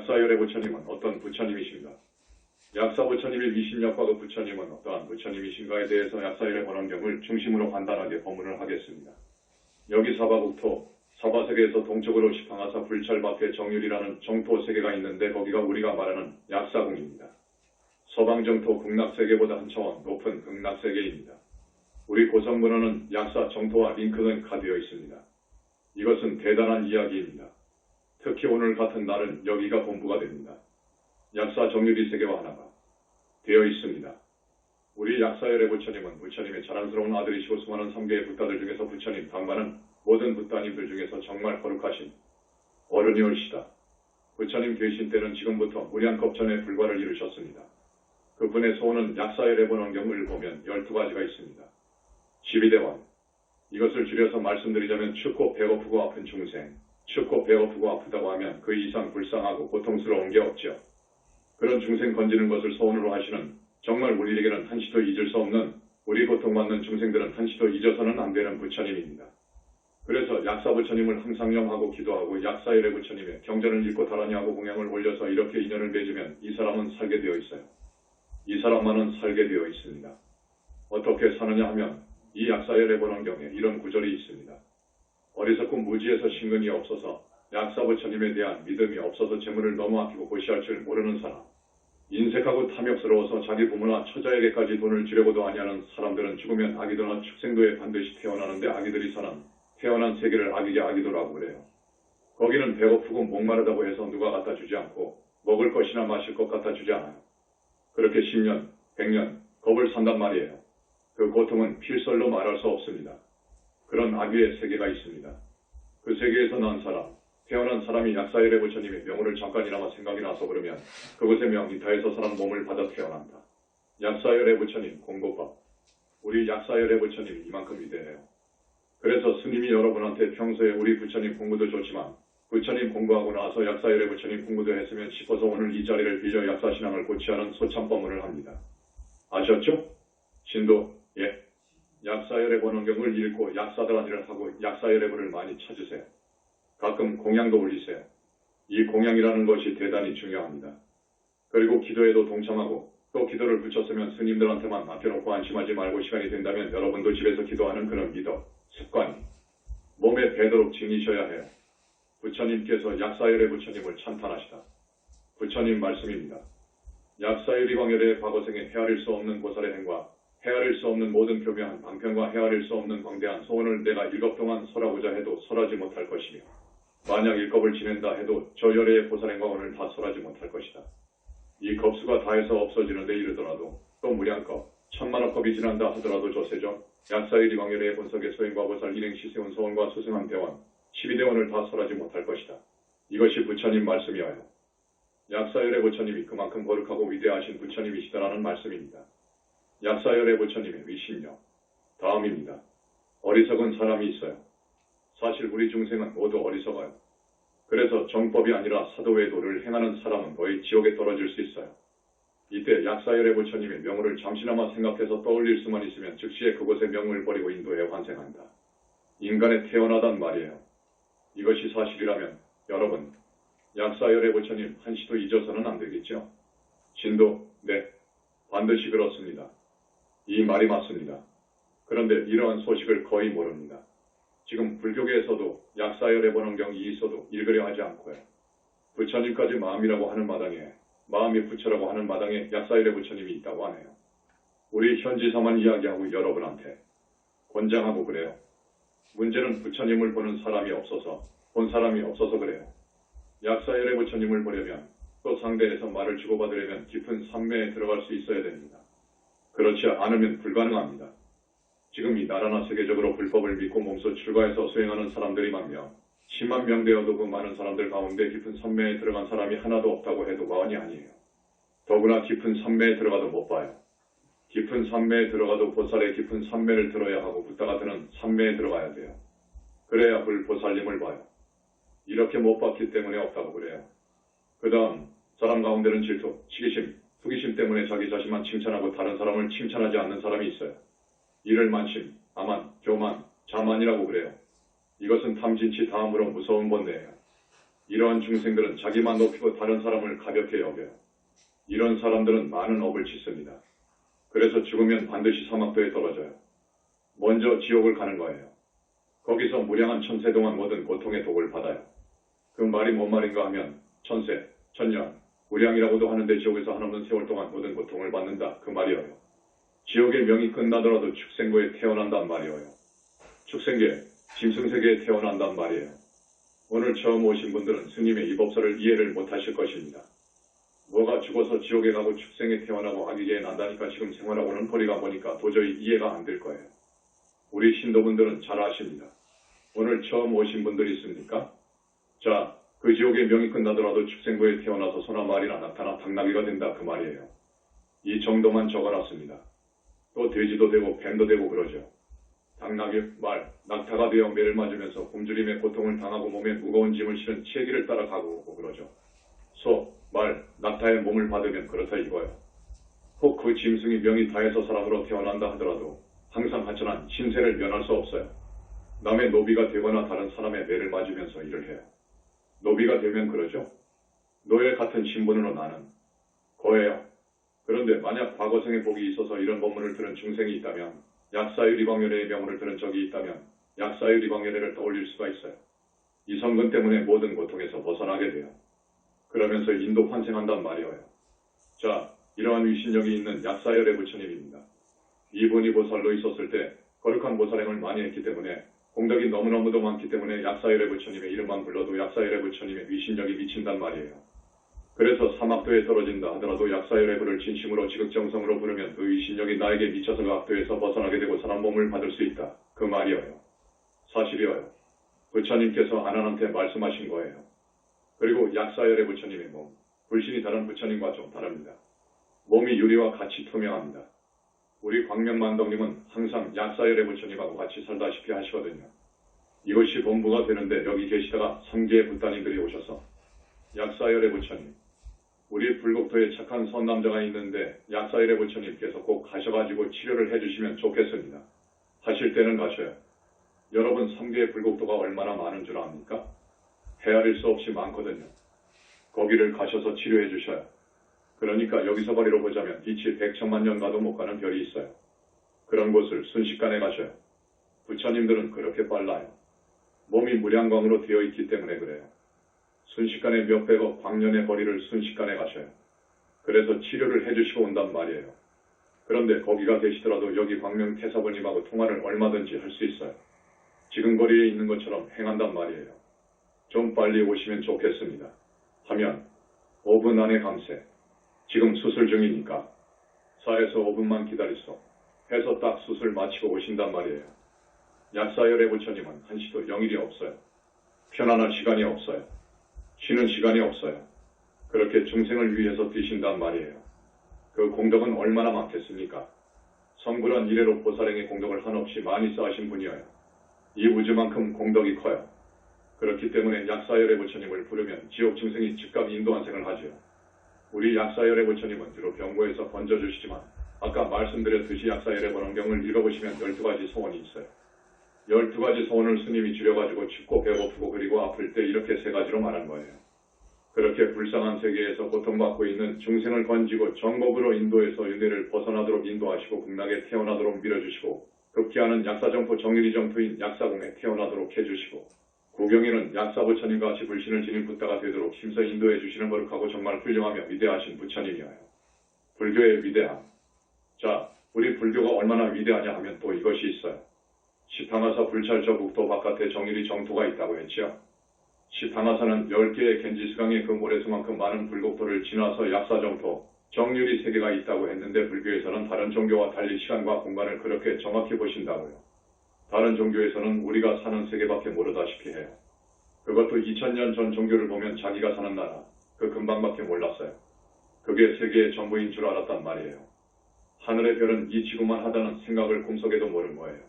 약사열의 부처님은 어떤 부처님이신가? 약사 부처님의 위신력과 그 부처님은 어떠한 부처님이신가에 대해서 약사열의 번원경을 중심으로 간단하게 법문을 하겠습니다. 여기 사바국토, 사바세계에서 동쪽으로 시팡하사 불찰 밖에 정율이라는 정토 세계가 있는데 거기가 우리가 말하는 약사궁입니다. 서방정토 극락세계보다 한 차원 높은 극락세계입니다. 우리 고성문헌은 약사 정토와 링크가 되어 있습니다. 이것은 대단한 이야기입니다. 특히 오늘 같은 날은 여기가 본부가 됩니다. 약사 정율이 세계와 하나가 되어 있습니다. 우리 약사열의 부처님은 부처님의 자랑스러운 아들이시고 수많은 3개의 붓다들 중에서 부처님 당과는 모든 붓다님들 중에서 정말 거룩하신 어른이올시다. 부처님 계신 때는 지금부터 무량겁 전에 불과를 이루셨습니다. 그분의 소원은 약사열의 번원경을 보면 12가지가 있습니다. 12대왕. 이것을 줄여서 말씀드리자면 춥고 배고프고 아픈 중생, 춥고 배고프고 아프다고 하면 그 이상 불쌍하고 고통스러운 게 없죠. 그런 중생 건지는 것을 소원으로 하시는 정말 우리에게는 한시도 잊을 수 없는 우리 고통받는 중생들은 한시도 잊어서는 안 되는 부처님입니다. 그래서 약사 부처님을 항상 염하고 기도하고 약사열의 부처님의 경전을 읽고 다라니 하고 공양을 올려서 이렇게 인연을 맺으면 이 사람은 살게 되어 있어요. 이 사람만은 살게 되어 있습니다. 어떻게 사느냐 하면 이 약사열의 번원경에 이런 구절이 있습니다. 어리석고 무지에서 신근이 없어서 약사 부처님에 대한 믿음이 없어서 재물을 너무 아끼고 고시할 줄 모르는 사람, 인색하고 탐욕스러워서 자기 부모나 처자에게까지 돈을 주려고도 아니하는 사람들은 죽으면 아기도나 축생도에 반드시 태어나는데 아기들이 사는 태어난 세계를 아기게 아기도라고 그래요. 거기는 배고프고 목마르다고 해서 누가 갖다 주지 않고 먹을 것이나 마실 것 갖다 주지 않아요. 그렇게 10년, 100년 겁을 산단 말이에요. 그 고통은 필설로 말할 수 없습니다. 그런 아귀의 세계가 있습니다. 그 세계에서 난 사람, 태어난 사람이 약사열의 부처님의 명호를 잠깐이나마 생각이 나서 그러면 그곳의 명이타에서 사람 몸을 받아 태어난다. 약사열의 부처님 공고법. 우리 약사열의 부처님이 이만큼 위대해요. 그래서 스님이 여러분한테 평소에 우리 부처님 공부도 좋지만 부처님 공부하고 나서 약사열의 부처님 공부도 했으면 싶어서 오늘 이 자리를 빌려 약사신앙을 고취하는 소참법문을 합니다. 아셨죠? 신도, 예. 약사열의 번원경을 읽고 약사다라니를 하고 약사열의 분을 많이 찾으세요. 가끔 공양도 올리세요. 이 공양이라는 것이 대단히 중요합니다. 그리고 기도에도 동참하고 또 기도를 붙였으면 스님들한테만 맡겨놓고 안심하지 말고 시간이 된다면 여러분도 집에서 기도하는 그런 미덕, 습관이 몸에 배도록 지니셔야 해요. 부처님께서 약사열의 부처님을 찬탄하시다. 부처님 말씀입니다. 약사열이 광열의 과거생에 헤아릴 수 없는 고살의 행과 헤아릴 수 없는 모든 교묘한 방편과 헤아릴 수 없는 광대한 소원을 내가 일겁 동안 설하고자 해도 설하지 못할 것이며 만약 일겁을 지낸다 해도 저 열애의 고살행과 오늘 다 설하지 못할 것이다. 이 겁수가 다해서 없어지는데 이르더라도 또 무량겁, 천만억 겁이 지난다 하더라도 조세죠. 약사열이 광열의 본석의 소행과 보살 일행시 세운 소원과 수승한 대원, 12대원을 다 설하지 못할 것이다. 이것이 부처님 말씀이어요. 약사열의 부처님이 그만큼 거룩하고 위대하신 부처님이시다라는 말씀입니다. 약사열의 부처님의 위신력. 다음입니다. 어리석은 사람이 있어요. 사실 우리 중생은 모두 어리석어요. 그래서 정법이 아니라 사도의 도를 행하는 사람은 거의 지옥에 떨어질 수 있어요. 이때 약사열의 부처님의 명호를 잠시나마 생각해서 떠올릴 수만 있으면 즉시에 그곳의 명을 버리고 인도에 환생한다. 인간에 태어나단 말이에요. 이것이 사실이라면 여러분, 약사열의 부처님 한시도 잊어서는 안 되겠죠? 신도, 네, 반드시 그렇습니다. 이 말이 맞습니다. 그런데 이러한 소식을 거의 모릅니다. 지금 불교계에서도 약사열의 번원경이 있어도 읽으려 하지 않고요. 부처님까지 마음이라고 하는 마당에, 마음이 부처라고 하는 마당에 약사열의 부처님이 있다고 하네요. 우리 현지사만 이야기하고 여러분한테 권장하고 그래요. 문제는 부처님을 보는 사람이 없어서, 본 사람이 없어서 그래요. 약사열의 부처님을 보려면 또 상대에서 말을 주고받으려면 깊은 산매에 들어갈 수 있어야 됩니다. 그렇지 않으면 불가능합니다. 지금 이 나라나 세계적으로 불법을 믿고 몸소 출가해서 수행하는 사람들이 많며 10만 명 되어도 그 많은 사람들 가운데 깊은 산매에 들어간 사람이 하나도 없다고 해도 과언이 아니에요. 더구나 깊은 산매에 들어가도 못 봐요. 깊은 산매에 들어가도 보살의 깊은 산매를 들어야 하고 붓다가 드는 산매에 들어가야 돼요. 그래야 불보살님을 봐요. 이렇게 못 봤기 때문에 없다고 그래요. 그 다음 사람 가운데는 질투, 시기심, 후기심 때문에 자기 자신만 칭찬하고 다른 사람을 칭찬하지 않는 사람이 있어요. 이를 만심, 아만, 교만, 자만이라고 그래요. 이것은 탐진치 다음으로 무서운 번뇌예요. 이러한 중생들은 자기만 높이고 다른 사람을 가볍게 여겨요. 이런 사람들은 많은 업을 짓습니다. 그래서 죽으면 반드시 사막도에 떨어져요. 먼저 지옥을 가는 거예요. 거기서 무량한 천세 동안 모든 고통의 독을 받아요. 그 말이 뭔 말인가 하면 천세, 천년, 무량이라고도 하는데 지옥에서 한없는 세월 동안 모든 고통을 받는다 그 말이에요. 지옥의 명이 끝나더라도 축생고에 태어난단 말이에요. 축생계, 짐승세계에 태어난단 말이에요. 오늘 처음 오신 분들은 스님의 이 법설을 이해를 못하실 것입니다. 뭐가 죽어서 지옥에 가고 축생에 태어나고 아기계에 난다니까 지금 생활하고는 거리가 보니까 도저히 이해가 안 될 거예요. 우리 신도분들은 잘 아십니다. 오늘 처음 오신 분들 있습니까? 자, 그 지옥의 명이 끝나더라도 축생고에 태어나서 소나 말이나 나타나 당나귀가 된다 그 말이에요. 이 정도만 적어놨습니다. 또 돼지도 되고 뱀도 되고 그러죠. 당나귀, 말, 낙타가 되어 매를 맞으면서 굶주림의 고통을 당하고 몸에 무거운 짐을 실은 치에기를 따라가고 오고 그러죠. 소, 말, 낙타의 몸을 받으면 그렇다 이거예요. 혹 그 짐승이 명이 다해서 사람으로 태어난다 하더라도 항상 하천한 신세를 면할 수 없어요. 남의 노비가 되거나 다른 사람의 매를 맞으면서 일을 해요. 노비가 되면 그러죠. 노예 같은 신분으로 나는 거예요. 그런데 만약 과거생의 복이 있어서 이런 법문을 들은 중생이 있다면 약사유리광열애의 명문을 들은 적이 있다면 약사유리광열애를 떠올릴 수가 있어요. 이 성근 때문에 모든 고통에서 벗어나게 돼요. 그러면서 인도 환생한단 말이에요. 자, 이러한 위신력이 있는 약사열애 부처님입니다. 이분이 보살로 있었을 때 거룩한 보살행을 많이 했기 때문에 공덕이 너무너무도 많기 때문에 약사열애 부처님의 이름만 불러도 약사열애 부처님의 위신력이 미친단 말이에요. 그래서 사막도에 떨어진다 하더라도 약사열애 부를 진심으로 지극정성으로 부르면 그 위신력이 나에게 미쳐서 그 악도에서 벗어나게 되고 사람 몸을 받을 수 있다. 그 말이에요. 사실이에요. 부처님께서 아난한테 말씀하신 거예요. 그리고 약사열애 부처님의 몸, 불신이 다른 부처님과 좀 다릅니다. 몸이 유리와 같이 투명합니다. 우리 광명만덕님은 항상 약사열애 부처님하고 같이 살다시피 하시거든요. 이것이 본부가 되는데 여기 계시다가 3개의 불단님들이 오셔서 약사열애 부처님, 우리 불국토에 착한 선남자가 있는데 약사열애 부처님께서 꼭 가셔가지고 치료를 해주시면 좋겠습니다. 하실 때는 가셔요. 여러분 3개의 불국토가 얼마나 많은 줄 압니까? 헤아릴 수 없이 많거든요. 거기를 가셔서 치료해 주셔요. 그러니까 여기서 거리로 보자면 빛이 100천만 년 가도 못 가는 별이 있어요. 그런 곳을 순식간에 가셔요. 부처님들은 그렇게 빨라요. 몸이 무량광으로 되어 있기 때문에 그래요. 순식간에 몇백억 광년의 거리를 순식간에 가셔요. 그래서 치료를 해주시고 온단 말이에요. 그런데 거기가 계시더라도 여기 광명태사부님하고 통화를 얼마든지 할 수 있어요. 지금 거리에 있는 것처럼 행한단 말이에요. 좀 빨리 오시면 좋겠습니다. 하면 5분 안에 감세. 지금 수술 중이니까 4에서 5분만 기다리소. 해서 딱 수술 마치고 오신단 말이에요. 약사열애 부처님은 한시도 영일이 없어요. 편안할 시간이 없어요. 쉬는 시간이 없어요. 그렇게 중생을 위해서 뛰신단 말이에요. 그 공덕은 얼마나 많겠습니까? 성불한 이래로 보살행의 공덕을 한없이 많이 쌓으신 분이에요. 이 우주만큼 공덕이 커요. 그렇기 때문에 약사열애 부처님을 부르면 지옥 중생이 즉각 인도환생을 하지요. 우리 약사열애 부처님은 주로 병고에서 번져주시지만 아까 말씀드렸듯이 약사열애 번원경을 읽어보시면 12가지 소원이 있어요. 12가지 소원을 스님이 줄여가지고 춥고 배고프고 그리고 아플 때 이렇게 3가지로 말한 거예요. 그렇게 불쌍한 세계에서 고통받고 있는 중생을 건지고 정법으로 인도해서 윤회를 벗어나도록 인도하시고 극락에 태어나도록 밀어주시고 극기하는 약사정토 정일이정토인 약사공에 태어나도록 해주시고 구경에는 약사부처님과 같이 불신을 지닌 붓다가 되도록 힘써 인도해 주시는 거룩하고 정말 훌륭하며 위대하신 부처님이어요. 불교의 위대함. 자, 우리 불교가 얼마나 위대하냐 하면 또 이것이 있어요. 시탕하사 불찰저 국토 바깥에 정일이 정토가 있다고 했지요. 시탕하사는 10개의 겐지스강의 그 모래수만큼 많은 불국토를 지나서 약사정토, 정률이 3개가 있다고 했는데 불교에서는 다른 종교와 달리 시간과 공간을 그렇게 정확히 보신다고요. 다른 종교에서는 우리가 사는 세계밖에 모르다시피 해요. 그것도 2000년 전 종교를 보면 자기가 사는 나라, 그 근방밖에 몰랐어요. 그게 세계의 전부인 줄 알았단 말이에요. 하늘의 별은 이 지구만 하다는 생각을 꿈속에도 모른 거예요.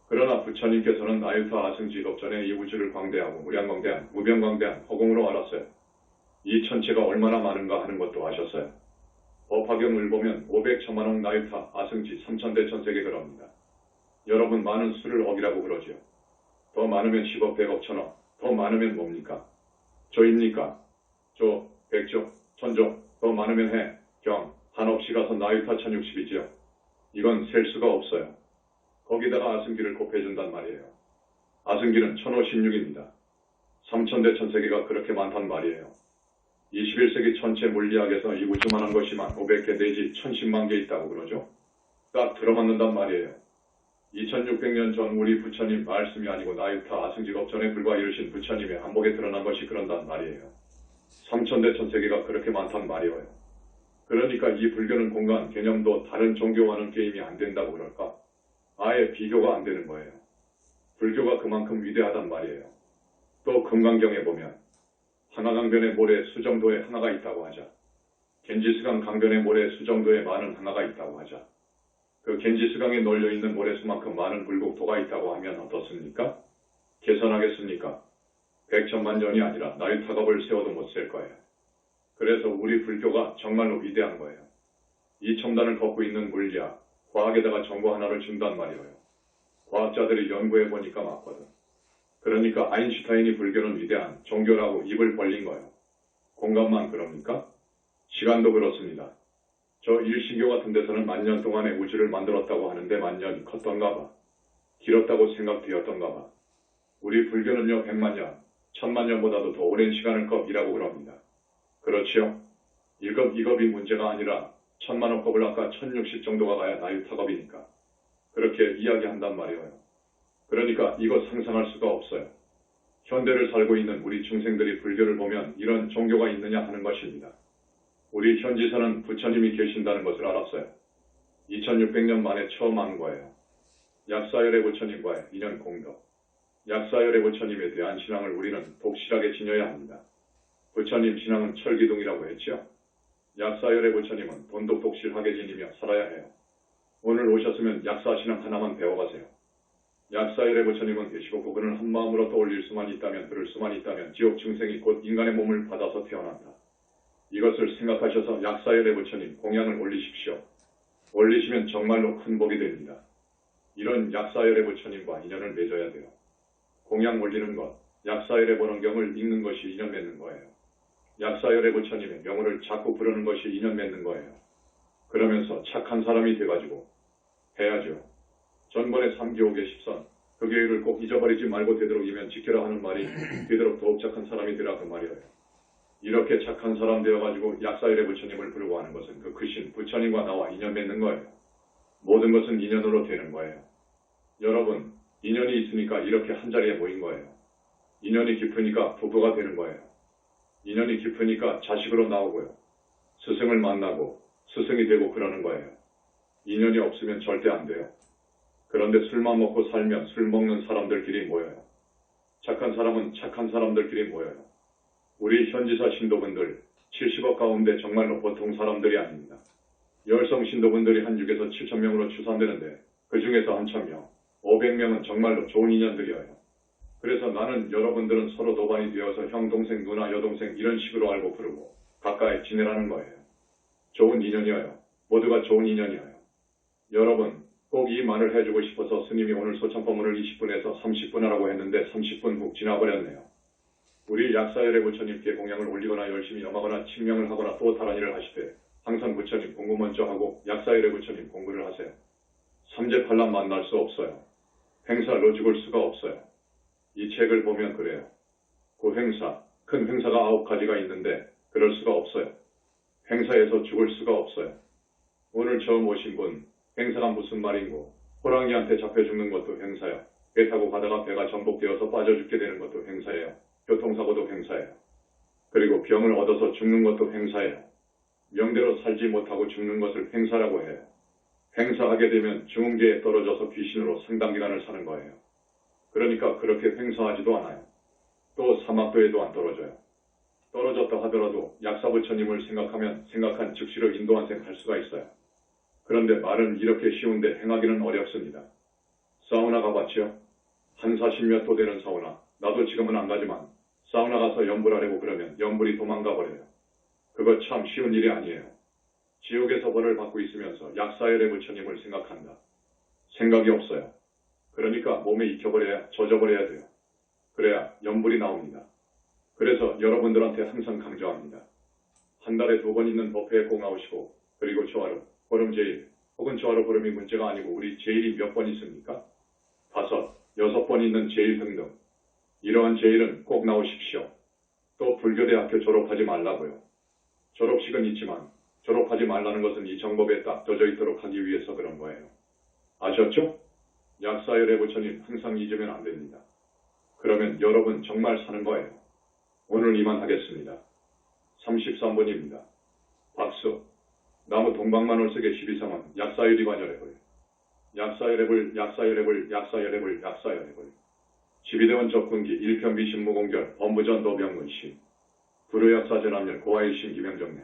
그러나 부처님께서는 나유타 아승지겁 전에 이 우주를 광대하고 무량광대한, 무변광대한 허공으로 알았어요. 이 천체가 얼마나 많은가 하는 것도 아셨어요. 법화경을 보면 500천만억 나유타 아승지 3000대 천세계 그럽니다. 여러분 많은 수를 억이라고 그러지요. 더 많으면 10억, 100억, 1000억, 더 많으면 뭡니까? 조입니까? 조, 백조, 천조, 더 많으면 해. 경, 한없이 가서 나유타 1060이지요. 이건 셀 수가 없어요. 거기다가 아승기를 곱해준단 말이에요. 아승기는 1056입니다. 3000대 천세계가 그렇게 많단 말이에요. 21세기 전체 물리학에서 이 우주만한 것이만 500개 내지 1010만 개 있다고 그러죠. 딱 들어맞는단 말이에요. 2600년 전 우리 부처님 말씀이 아니고 나유타 아승직업 전에 불과 이르신 부처님의 한복에 드러난 것이 그런단 말이에요. 3000대 천세계가 그렇게 많단 말이에요. 그러니까 이 불교는 공간 개념도 다른 종교와는 게임이 안 된다고 그럴까? 아예 비교가 안 되는 거예요. 불교가 그만큼 위대하단 말이에요. 또 금강경에 보면 하나강변의 모래 수정도에 하나가 있다고 하자. 겐지스강 강변의 모래 수정도에 많은 하나가 있다고 하자. 그 겐지스강에 널려있는 모래수만큼 많은 불국토가 있다고 하면 어떻습니까? 계산하겠습니까? 백천만 년이 아니라 나유타갑을 세워도 못 셀 거예요. 그래서 우리 불교가 정말로 위대한 거예요. 이 첨단을 걷고 있는 물리학, 과학에다가 정보 하나를 준단 말이에요. 과학자들이 연구해보니까 맞거든. 그러니까 아인슈타인이 불교는 위대한 종교라고 입을 벌린 거예요. 공간만 그럽니까? 시간도 그렇습니다. 저 일신교 같은 데서는 만년 동안의 우주를 만들었다고 하는데 만년이 컸던가 봐. 길었다고 생각되었던가 봐. 우리 불교는요 100만 년, 1000만 년보다도 더 오랜 시간을 겁이라고 그럽니다. 그렇지요? 1겁, 2겁이 문제가 아니라 1000만억 겁을 아까 1060 정도가 가야 나유타겁이니까. 그렇게 이야기한단 말이에요. 그러니까 이거 상상할 수가 없어요. 현대를 살고 있는 우리 중생들이 불교를 보면 이런 종교가 있느냐 하는 것입니다. 우리 현지사는 부처님이 계신다는 것을 알았어요. 2600년 만에 처음 한 거예요. 약사열의 부처님과의 인연 공덕. 약사열의 부처님에 대한 신앙을 우리는 독실하게 지녀야 합니다. 부처님 신앙은 철기둥이라고 했죠. 약사열의 부처님은 돈독 독실하게 지니며 살아야 해요. 오늘 오셨으면 약사 신앙 하나만 배워가세요. 약사열의 부처님은 계시고 그분을 한마음으로 떠올릴 수만 있다면 들을 수만 있다면 지옥 중생이 곧 인간의 몸을 받아서 태어난다. 이것을 생각하셔서 약사열의 부처님 공양을 올리십시오. 올리시면 정말로 큰 복이 됩니다. 이런 약사열의 부처님과 인연을 맺어야 돼요. 공양 올리는 것, 약사열의 번원경을 읽는 것이 인연 맺는 거예요. 약사열의 부처님의 명호를 자꾸 부르는 것이 인연 맺는 거예요. 그러면서 착한 사람이 돼가지고 해야죠. 전번에 3기옥의 10선, 그 교율을 꼭 잊어버리지 말고 되도록이면 지켜라 하는 말이 되도록 더욱 착한 사람이 되라 그 말이에요. 이렇게 착한 사람 되어가지고 약사열의 부처님을 부르고 하는 것은 그 크신 부처님과 나와 인연 맺는 거예요. 모든 것은 인연으로 되는 거예요. 여러분, 인연이 있으니까 이렇게 한자리에 모인 거예요. 인연이 깊으니까 부부가 되는 거예요. 인연이 깊으니까 자식으로 나오고요. 스승을 만나고 스승이 되고 그러는 거예요. 인연이 없으면 절대 안 돼요. 그런데 술만 먹고 살면 술 먹는 사람들끼리 모여요. 착한 사람은 착한 사람들끼리 모여요. 우리 현지사 신도분들 70억 가운데 정말로 보통 사람들이 아닙니다. 열성 신도분들이 한 6에서 7천 명으로 추산되는데 그 중에서 한 1000명, 500명은 정말로 좋은 인연들이에요. 그래서 나는 여러분들은 서로 도반이 되어서 형, 동생, 누나, 여동생 이런 식으로 알고 부르고 가까이 지내라는 거예요. 좋은 인연이에요. 모두가 좋은 인연이에요. 여러분, 꼭 이 말을 해주고 싶어서 스님이 오늘 소창법문을 20분에서 30분 하라고 했는데 30분 훅 지나버렸네요. 우리 약사열의 부처님께 공양을 올리거나 열심히 염하거나 칭명을 하거나 또 다른 일을 하시되 항상 부처님 공부 먼저 하고 약사열의 부처님 공부를 하세요. 삼재팔란 만날 수 없어요. 행사로 죽을 수가 없어요. 이 책을 보면 그래요. 그 행사, 큰 행사가 9가지가 있는데 그럴 수가 없어요. 행사에서 죽을 수가 없어요. 오늘 처음 오신 분, 행사가 무슨 말인고, 호랑이한테 잡혀 죽는 것도 행사요. 배 타고 가다가 배가 전복되어서 빠져 죽게 되는 것도 행사예요. 교통사고도 행사예요. 그리고 병을 얻어서 죽는 것도 행사예요. 명대로 살지 못하고 죽는 것을 행사라고 해요. 행사하게 되면 중흥계에 떨어져서 귀신으로 상당 기간을 사는 거예요. 그러니까 그렇게 행사하지도 않아요. 또 사막도에도 안 떨어져요. 떨어졌다 하더라도 약사부처님을 생각하면 생각한 즉시로 인도한생 할 수가 있어요. 그런데 말은 이렇게 쉬운데 행하기는 어렵습니다. 사우나 가봤죠? 한 40몇 도 되는 사우나. 나도 지금은 안 가지만 사우나 가서 염불하려고 그러면 염불이 도망가 버려요. 그거 참 쉬운 일이 아니에요. 지옥에서 벌을 받고 있으면서 약사열의 부처님을 생각한다. 생각이 없어요. 그러니까 몸에 익혀버려야 젖어버려야 돼요. 그래야 염불이 나옵니다. 그래서 여러분들한테 항상 강조합니다. 한 달에 2번 있는 버페에 꼭 나오시고, 그리고 조하루, 보름 제일, 혹은 조하루 보름이 문제가 아니고 우리 제일이 몇 번 있습니까? 5, 6번 있는 제일 등등. 이러한 제일은 꼭 나오십시오. 또 불교대학교 졸업하지 말라고요. 졸업식은 있지만 졸업하지 말라는 것은 이 정법에 딱 젖어 있도록 하기 위해서 그런 거예요. 아셨죠? 약사열애 부처님 항상 잊으면 안 됩니다. 그러면 여러분 정말 사는 거예요. 오늘 이만 하겠습니다. 33분입니다. 박수. 나무 동방만월색의 12상은 약사열이 관여해볼. 약사열애불, 약사열애불, 약사열애불, 약사열애불. 12대원 접근기 1편 비신무공결 법무전 도병문신. 불의약사 전함열 고아일신 김영정래.